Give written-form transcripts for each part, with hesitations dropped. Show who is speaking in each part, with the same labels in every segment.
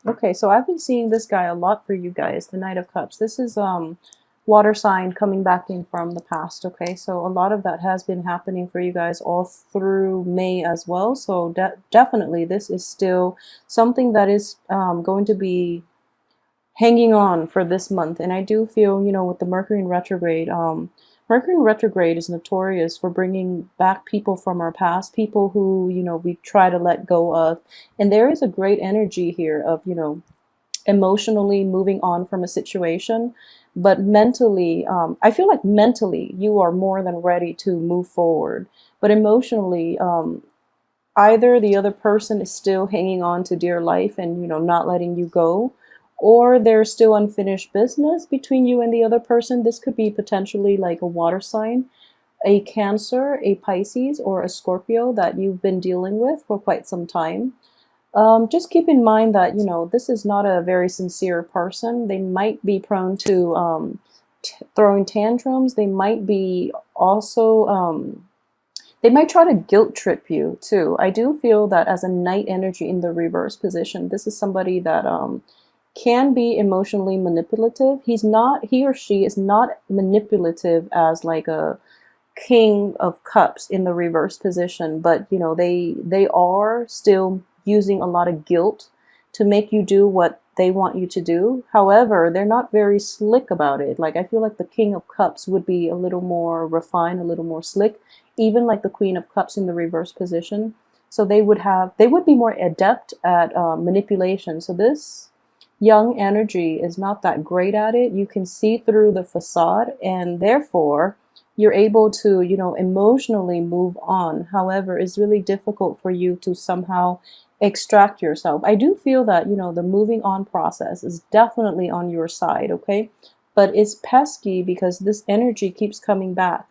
Speaker 1: Okay, so I've been seeing this guy a lot for you guys, the Knight of Cups. This is water sign coming back in from the past, okay? So a lot of that has been happening for you guys all through May as well. So definitely this is still something that is going to be hanging on for this month. And I do feel, you know, with the Mercury in retrograde, Mercury in retrograde is notorious for bringing back people from our past, people who, you know, we try to let go of. And there is a great energy here of, you know, emotionally moving on from a situation, but mentally, I feel like mentally you are more than ready to move forward. But emotionally, either the other person is still hanging on to dear life and, you know, not letting you go, or there's still unfinished business between you and the other person. This could be potentially like a water sign, a Cancer, a Pisces, or a Scorpio that you've been dealing with for quite some time. Just keep in mind that, you know, this is not a very sincere person. They might be prone to throwing tantrums. They might be also, they might try to guilt trip you too. I do feel that as a Knight energy in the reverse position, this is somebody that can be emotionally manipulative. He or she is not manipulative as like a King of Cups in the reverse position, but you know, they are still using a lot of guilt to make you do what they want you to do. However, they're not very slick about it. Like, I feel like the King of Cups would be a little more refined, a little more slick, even like the Queen of Cups in the reverse position. So they would be more adept at manipulation. So this young energy is not that great at it. You can see through the facade, and therefore you're able to, you know, emotionally move on. However, it's really difficult for you to somehow extract yourself. I do feel that, you know, the moving on process is definitely on your side, okay? But it's pesky because this energy keeps coming back.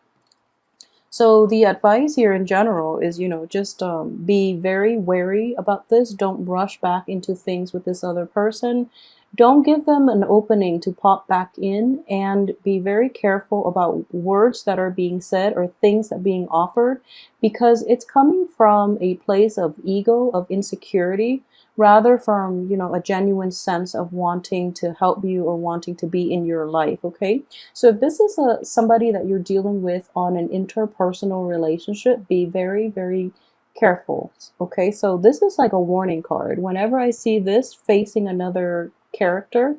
Speaker 1: So the advice here in general is, you know, just be very wary about this. Don't rush back into things with this other person. Don't give them an opening to pop back in, and be very careful about words that are being said or things that are being offered, because it's coming from a place of ego, of insecurity, rather from, you know, a genuine sense of wanting to help you or wanting to be in your life, okay? So if this is somebody that you're dealing with on an interpersonal relationship, be very, very careful, okay? So this is like a warning card. Whenever I see this facing another character,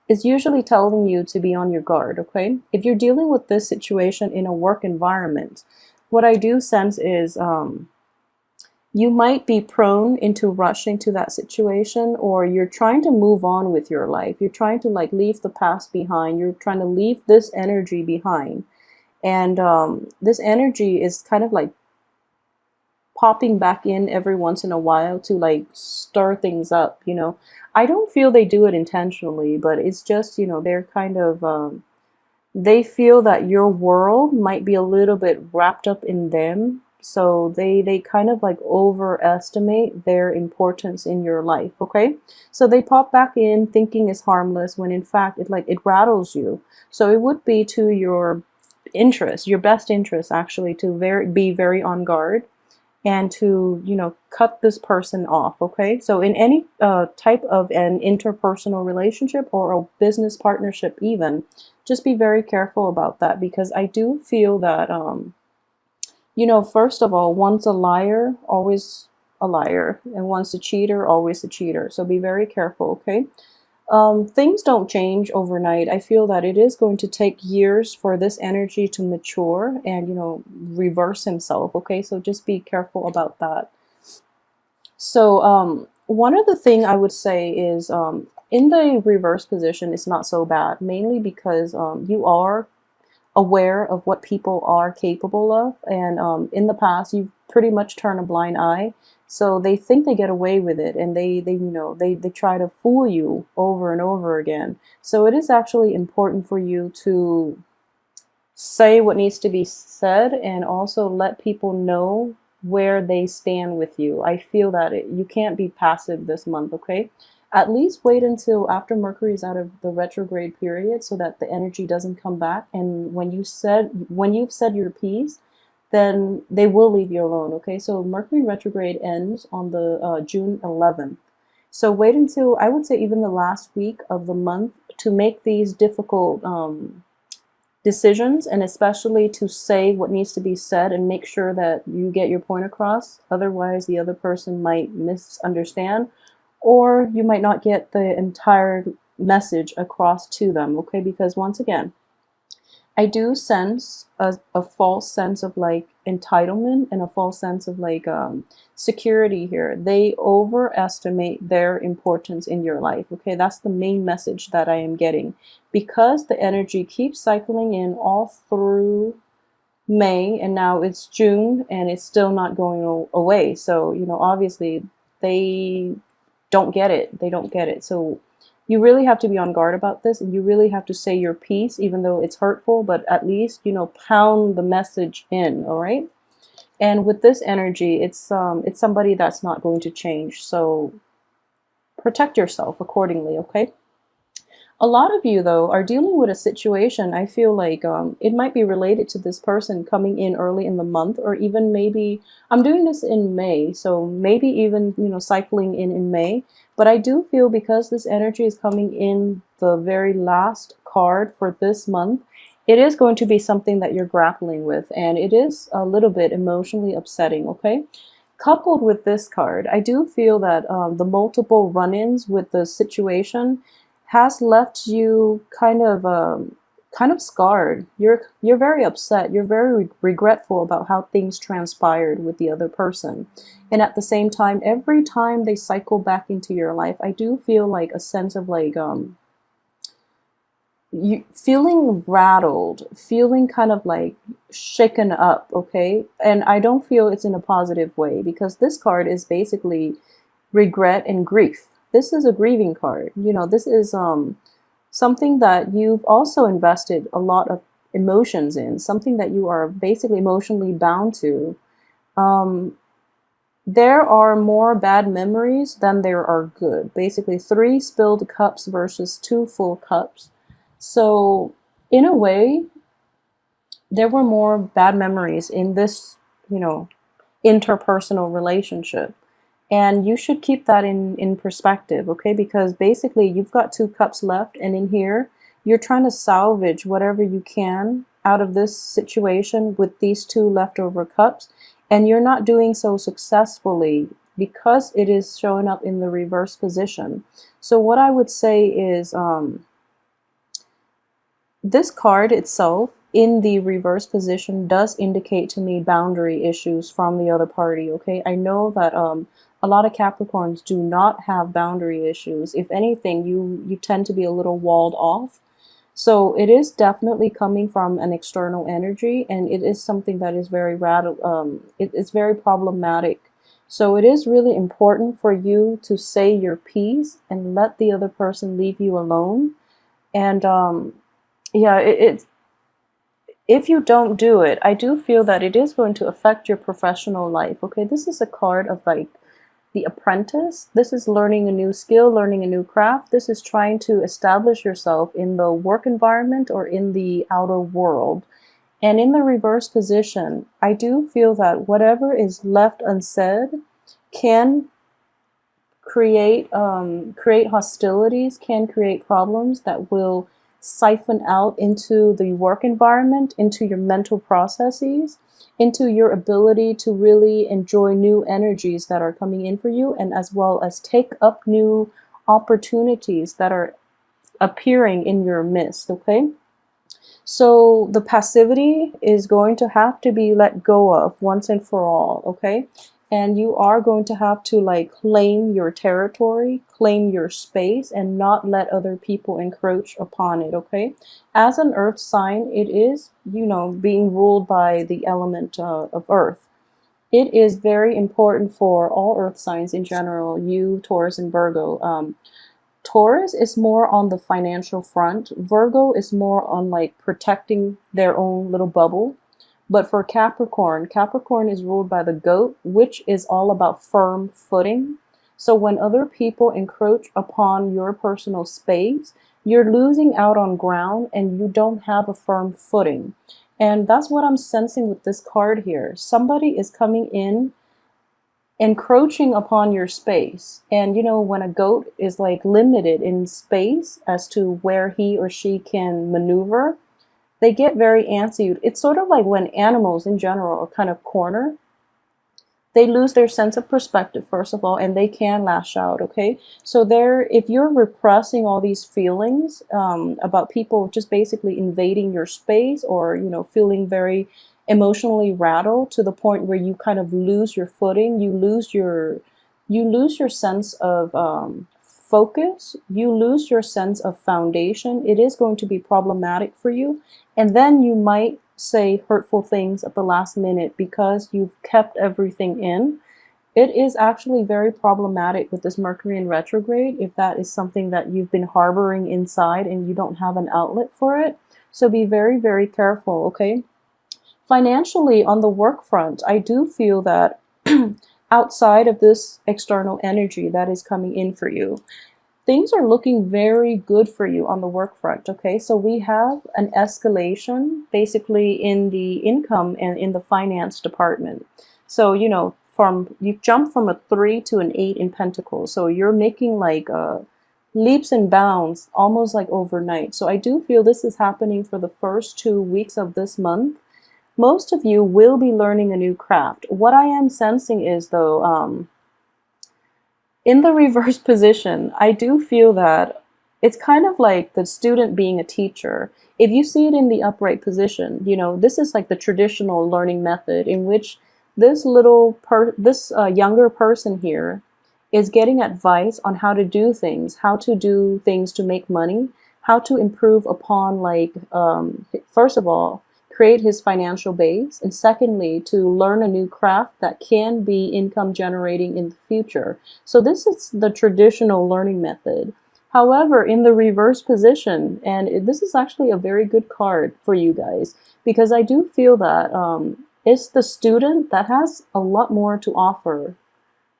Speaker 1: it's usually telling you to be on your guard, okay? If you're dealing with this situation in a work environment, what I do sense is you might be prone into rushing to that situation, or you're trying to move on with your life. You're trying to like leave the past behind. You're trying to leave this energy behind. And this energy is kind of like popping back in every once in a while to like stir things up, you know. I don't feel they do it intentionally, but it's just, you know, they're kind of, they feel that your world might be a little bit wrapped up in them. So they kind of like overestimate their importance in your life, okay? So they pop back in thinking it's harmless when in fact it rattles you. So it would be to your interest, your best interest actually, to be very on guard and to, you know, cut this person off, okay? So in any type of an interpersonal relationship or a business partnership even, just be very careful about that, because I do feel that, you know, first of all, once a liar, always a liar, and once a cheater, always a cheater. So be very careful, okay? Things don't change overnight. I feel that it is going to take years for this energy to mature and, you know, reverse himself. Okay, so just be careful about that. So, one other thing I would say is, in the reverse position, it's not so bad, mainly because you are aware of what people are capable of, and in the past you've pretty much turned a blind eye, so they think they get away with it, and they you know, they try to fool you over and over again. So it is actually important for you to say what needs to be said, and also let people know where they stand with you. I feel that you can't be passive this month, okay? At least wait until after Mercury is out of the retrograde period so that the energy doesn't come back. And when you've said your piece, then they will leave you alone, okay? So Mercury retrograde ends on the June 11th. So wait until, I would say, even the last week of the month to make these difficult decisions, and especially to say what needs to be said and make sure that you get your point across. Otherwise, the other person might misunderstand, or you might not get the entire message across to them, okay? Because once again, I do sense a false sense of like entitlement and a false sense of like security here. They overestimate their importance in your life. Okay, that's the main message that I am getting, because the energy keeps cycling in all through May, and now it's June and it's still not going away. So, you know, obviously they don't get it. They don't get it. So you really have to be on guard about this, and you really have to say your piece, even though it's hurtful, but at least, you know, pound the message in, all right? And with this energy, it's somebody that's not going to change. So protect yourself accordingly, okay? A lot of you, though, are dealing with a situation, I feel like it might be related to this person coming in early in the month, or even maybe, I'm doing this in May, so maybe even, you know, cycling in May. But I do feel, because this energy is coming in the very last card for this month, it is going to be something that you're grappling with, and it is a little bit emotionally upsetting, okay? Coupled with this card, I do feel that the multiple run-ins with the situation has left you kind of scarred. You're very upset. You're very regretful about how things transpired with the other person. And at the same time, every time they cycle back into your life, I do feel like a sense of like you feeling rattled, feeling kind of like shaken up, okay? And I don't feel it's in a positive way, because this card is basically regret and grief. This is a grieving card. You know, this is something that you've also invested a lot of emotions in, something that you are basically emotionally bound to. There are more bad memories than there are good. Basically, 3 spilled cups versus 2 full cups. So in a way, there were more bad memories in this, you know, interpersonal relationship. And you should keep that in perspective, okay? Because basically you've got 2 cups left, and in here, you're trying to salvage whatever you can out of this situation with these 2 leftover cups, and you're not doing so successfully because it is showing up in the reverse position. So what I would say is this card itself in the reverse position does indicate to me boundary issues from the other party, okay? I know that a lot of Capricorns do not have boundary issues. If anything, you tend to be a little walled off. So it is definitely coming from an external energy, and it is something that is very it's very problematic. So it is really important for you to say your piece and let the other person leave you alone. And yeah, if you don't do it, I do feel that it is going to affect your professional life. Okay, this is a card of like the apprentice. This is learning a new skill, learning a new craft. This is trying to establish yourself in the work environment or in the outer world. And in the reverse position, I do feel that whatever is left unsaid can create hostilities, can create problems that will siphon out into the work environment, into your mental processes, into your ability to really enjoy new energies that are coming in for you, and as well as take up new opportunities that are appearing in your midst, okay? So the passivity is going to have to be let go of once and for all, okay? And you are going to have to like claim your territory, claim your space, and not let other people encroach upon it, okay? As an earth sign, it is, you know, being ruled by the element of earth. It is very important for all earth signs in general, you, Taurus, and Virgo. Taurus is more on the financial front. Virgo is more on like protecting their own little bubble. But for Capricorn, Capricorn is ruled by the goat, which is all about firm footing. So when other people encroach upon your personal space, you're losing out on ground and you don't have a firm footing. And that's what I'm sensing with this card here. Somebody is coming in encroaching upon your space. And you know, when a goat is like limited in space as to where he or she can maneuver, they get very antsy. It's sort of like when animals in general are kind of cornered, they lose their sense of perspective, first of all, and they can lash out. Okay, so there, if you're repressing all these feelings about people just basically invading your space, or you know, feeling very emotionally rattled to the point where you kind of lose your footing, you lose your sense of focus, you lose your sense of foundation, it is going to be problematic for you. And then you might say hurtful things at the last minute because you've kept everything in. It is actually very problematic with this Mercury in retrograde if that is something that you've been harboring inside and you don't have an outlet for it. So be very, very careful, okay? Financially, on the work front, I do feel that outside of this external energy that is coming in for you, things are looking very good for you on the work front. Okay, so we have an escalation basically in the income and in the finance department. So you know, from you jump from a 3 to an 8 in Pentacles, so you're making like leaps and bounds almost like overnight. So I do feel this is happening for the first 2 weeks of this month. Most of you will be learning a new craft. What I am sensing is, though, in the reverse position, I do feel that it's kind of like the student being a teacher. If you see it in the upright position, you know, this is like the traditional learning method in which this younger person here is getting advice on how to do things to make money, how to improve upon, like, first of all, create his financial base, and secondly, to learn a new craft that can be income generating in the future. So this is the traditional learning method. However, in the reverse position, and this is actually a very good card for you guys, because I do feel that it's the student that has a lot more to offer.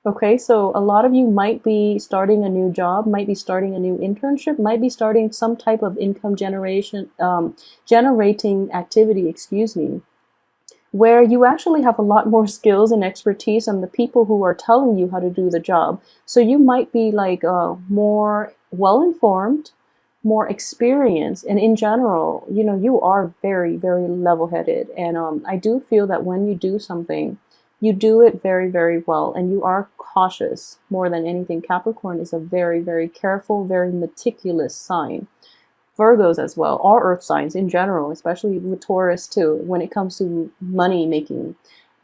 Speaker 1: Okay, so a lot of you might be starting a new job, might be starting a new internship, might be starting some type of income generating activity, excuse me, where you actually have a lot more skills and expertise than the people who are telling you how to do the job. So you might be like more well-informed, more experienced, and in general, you know, you are very, very level-headed. And I do feel that when you do something, you do it very, very well, and you are cautious more than anything. Capricorn is a very, very careful, very meticulous sign. Virgos as well, all earth signs in general, especially with Taurus too, when it comes to money making.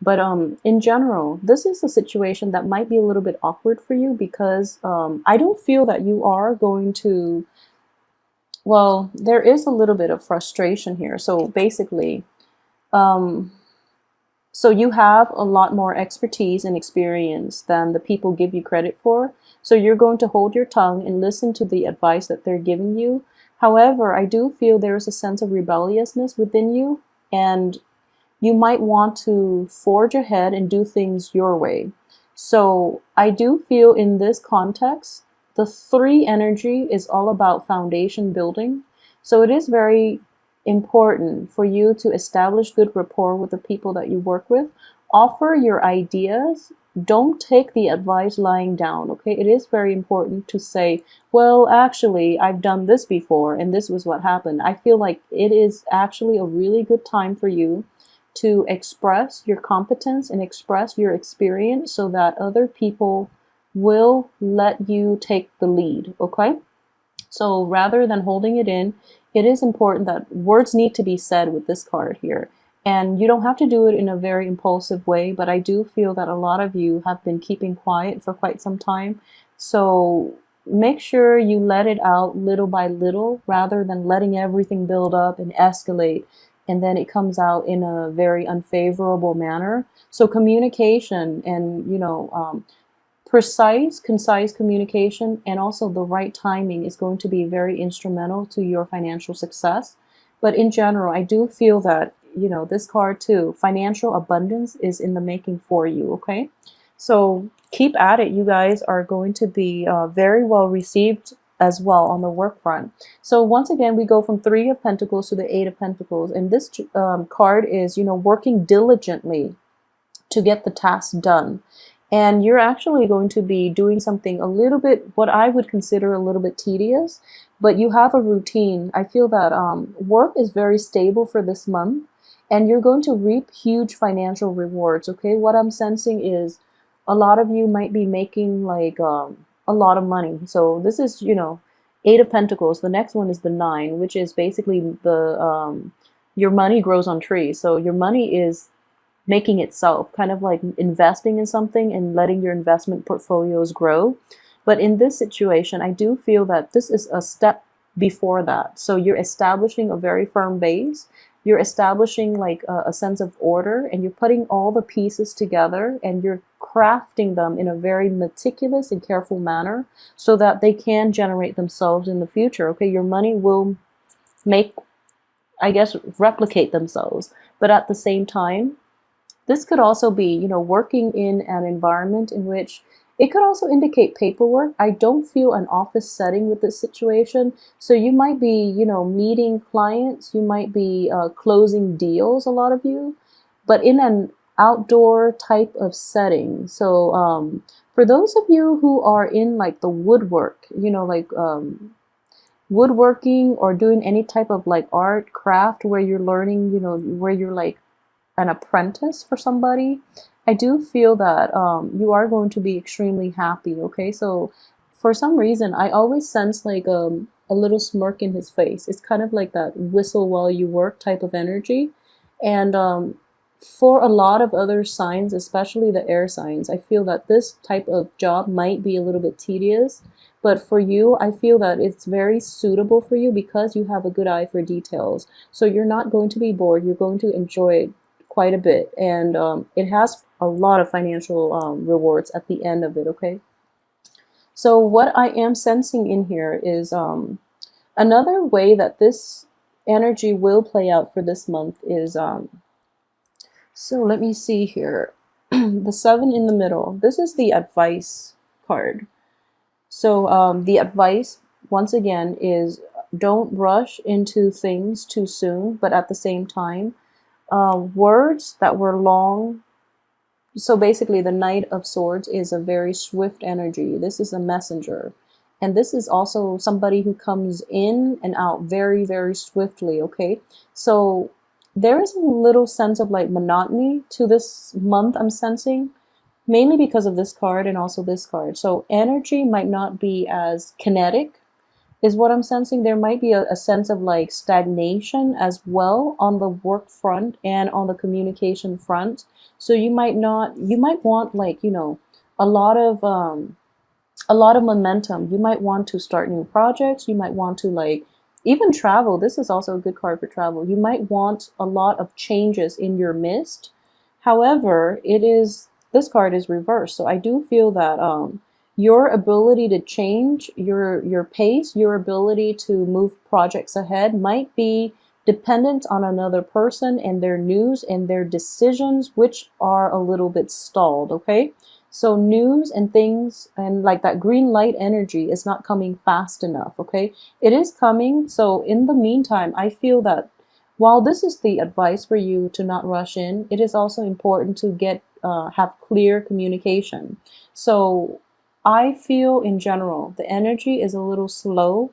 Speaker 1: But in general, this is a situation that might be a little bit awkward for you because I don't feel that you are going to, well, there is a little bit of frustration here. So basically, so you have a lot more expertise and experience than the people give you credit for. So you're going to hold your tongue and listen to the advice that they're giving you. However, I do feel there is a sense of rebelliousness within you, and you might want to forge ahead and do things your way. So I do feel in this context, the 3 energy is all about foundation building. So it is very important for you to establish good rapport with the people that you work with. Offer your ideas. Don't take the advice lying down, okay? It is very important to say, well, actually, I've done this before and this was what happened. I feel like it is actually a really good time for you to express your competence and express your experience so that other people will let you take the lead, okay? So rather than holding it in, it is important that words need to be said with this card here. And you don't have to do it in a very impulsive way, but I do feel that a lot of you have been keeping quiet for quite some time. So make sure you let it out little by little rather than letting everything build up and escalate, and then it comes out in a very unfavorable manner. So communication and, you know, precise, concise communication and also the right timing is going to be very instrumental to your financial success. But in general, I do feel that, you know, this card too, financial abundance is in the making for you, okay? So keep at it. You guys are going to be very well received as well on the work front. So once again, we go from 3 of Pentacles to the 8 of Pentacles. And this card is, you know, working diligently to get the task done. and you're actually going to be doing something a little bit, what I would consider a little bit tedious, but you have a routine. I feel that work is very stable for this month, and you're going to reap huge financial rewards. Okay, what I'm sensing is a lot of you might be making like a lot of money. So this is, Eight of Pentacles. The next one is the Nine, which is basically the your money grows on trees. So your money is making itself, kind of like investing in something and letting your investment portfolios grow. But in this situation, I do feel that this is a step before that. So you're establishing a very firm base. You're establishing like a sense of order, and you're putting all the pieces together, and you're crafting them in a very meticulous and careful manner so that they can generate themselves in the future. Okay, your money will make, I guess, replicate themselves. But at the same time, this could also be, working in an environment in which it could also indicate paperwork. I don't feel an office setting with this situation. So you might be, meeting clients, you might be closing deals, a lot of you, but in an outdoor type of setting. So for those of you who are in like the woodwork, like woodworking or doing any type of like art, craft, where you're learning, where you're like an apprentice for somebody, I do feel that you are going to be extremely happy. Okay, so for some reason, I always sense like a little smirk in his face. It's kind of like that whistle while you work type of energy. And for a lot of other signs, especially the air signs, I feel that this type of job might be a little bit tedious. But for you, I feel that it's very suitable for you because you have a good eye for details. So you're not going to be bored. You're going to enjoy it quite a bit, and it has a lot of financial rewards at the end of it. Okay, so what I am sensing in here is another way that this energy will play out for this month is so let me see here. The Seven in the middle, this is the advice card. So the advice, once again, is don't rush into things too soon, but at the same time, words that were long. So basically, the Knight of Swords is a very swift energy. This is a messenger. And this is also somebody who comes in and out very, very swiftly, okay? So there is a little sense of like monotony to this month, I'm sensing, mainly because of this card and also this card. So energy might not be as kinetic, is what I'm sensing. There might be a sense of like stagnation as well on the work front and on the communication front. So you might want like, a lot of momentum. You might want to start new projects. You might want to like even travel. This is also a good card for travel. You might want a lot of changes in your midst. However, this card is reversed. So I do feel that your ability to change your pace, your ability to move projects ahead might be dependent on another person and their news and their decisions, which are a little bit stalled. Okay, so news and things and like that green light energy is not coming fast enough. Okay, it is coming. So in the meantime, I feel that while this is the advice for you to not rush in, it is also important to have clear communication. So I feel in general the energy is a little slow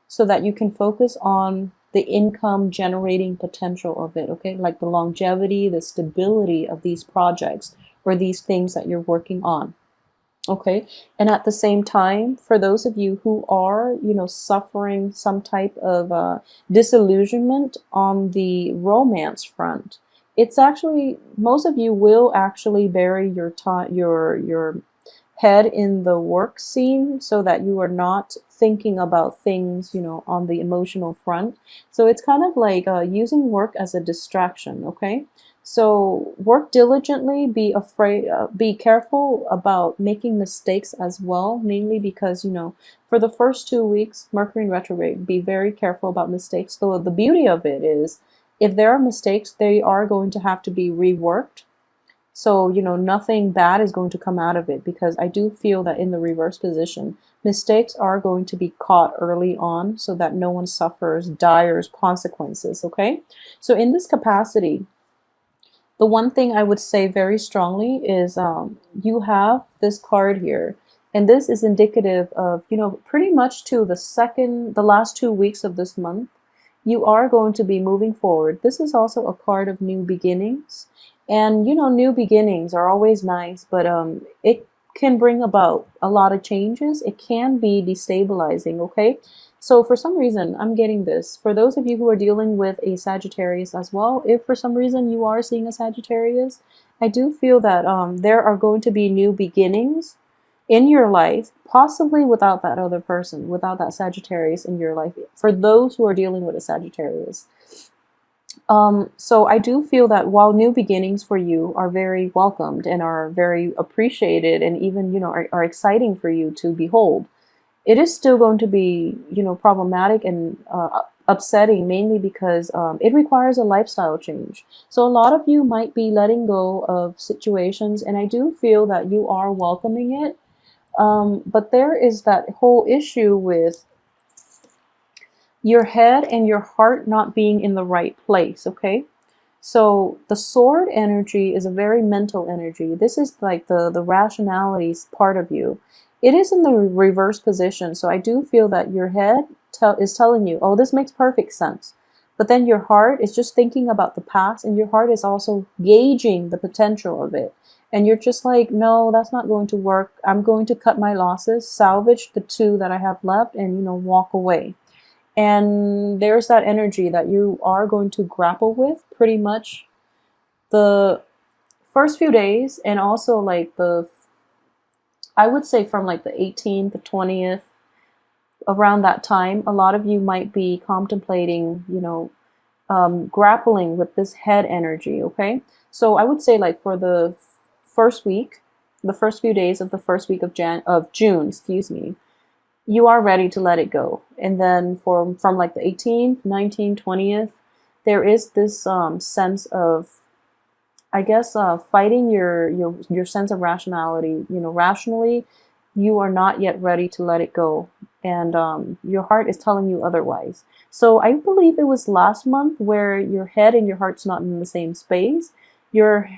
Speaker 1: so that you can focus on the income generating potential of it, okay? Like the longevity, the stability of these projects or these things that you're working on. Okay, and at the same time, for those of you who are, suffering some type of disillusionment on the romance front, it's actually, most of you will actually bury your time, your head in the work scene so that you are not thinking about things, on the emotional front. So it's kind of like using work as a distraction, okay? So work diligently, be careful about making mistakes as well, mainly because, for the first 2 weeks, Mercury in retrograde, be very careful about mistakes. Though the beauty of it is, if there are mistakes, they are going to have to be reworked. So, nothing bad is going to come out of it, because I do feel that in the reverse position, mistakes are going to be caught early on so that no one suffers dire consequences, okay? So in this capacity, The one thing I would say very strongly is you have this card here, and this is indicative of, pretty much to the last 2 weeks of this month, you are going to be moving forward. This is also a card of new beginnings. And, new beginnings are always nice, but it can bring about a lot of changes. It can be destabilizing, okay? So for some reason, I'm getting this. For those of you who are dealing with a Sagittarius as well, if for some reason you are seeing a Sagittarius, I do feel that there are going to be new beginnings in your life, possibly without that other person, without that Sagittarius in your life, for those who are dealing with a Sagittarius. So I do feel that while new beginnings for you are very welcomed and are very appreciated and even, are exciting for you to behold, it is still going to be, problematic and upsetting, mainly because it requires a lifestyle change. So a lot of you might be letting go of situations, and I do feel that you are welcoming it. But there is that whole issue with your head and your heart not being in the right place, okay? So the sword energy is a very mental energy. This is like the rationalities part of you. It is in the reverse position. So I do feel that your head is telling you, oh, this makes perfect sense. But then your heart is just thinking about the past, and your heart is also gauging the potential of it. And you're just like, no, that's not going to work. I'm going to cut my losses, salvage the two that I have left, and, walk away. And there's that energy that you are going to grapple with pretty much the first few days, and also like I would say from like the 18th, the 20th, around that time, a lot of you might be contemplating, grappling with this head energy, okay? So I would say like for the first week, the first few days of the first week of June, excuse me, you are ready to let it go. And then from like the 18th, 19th, 20th, there is this sense of, I guess, fighting your sense of rationality. Rationally, you are not yet ready to let it go, and your heart is telling you otherwise. So I believe it was last month where your head and your heart's not in the same space. Your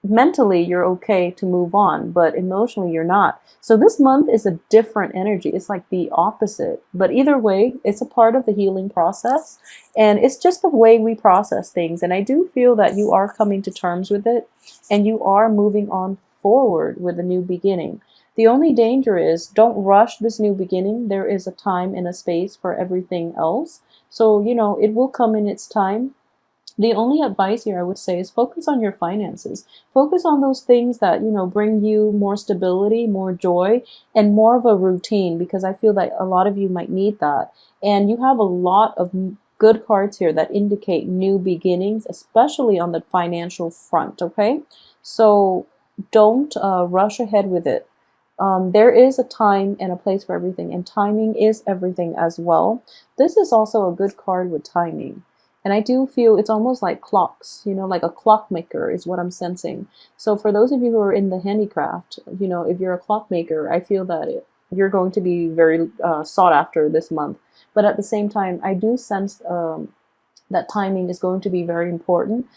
Speaker 1: mentally you're okay to move on, but emotionally you're not. So this month is a different energy. It's like the opposite. But either way, it's a part of the healing process, and it's just the way we process things. And I do feel that you are coming to terms with it, and you are moving on forward with a new beginning. The only danger is, don't rush this new beginning. There is a time and a space for everything else. So, it will come in its time. The only advice here I would say is focus on your finances. Focus on those things that, bring you more stability, more joy, and more of a routine, because I feel that a lot of you might need that. And you have a lot of good cards here that indicate new beginnings, especially on the financial front, okay? So don't rush ahead with it. There is a time and a place for everything, and timing is everything as well. This is also a good card with timing. And I do feel it's almost like clocks, like a clockmaker is what I'm sensing. So for those of you who are in the handicraft, if you're a clockmaker, I feel that you're going to be very sought after this month. But at the same time, I do sense that timing is going to be very important.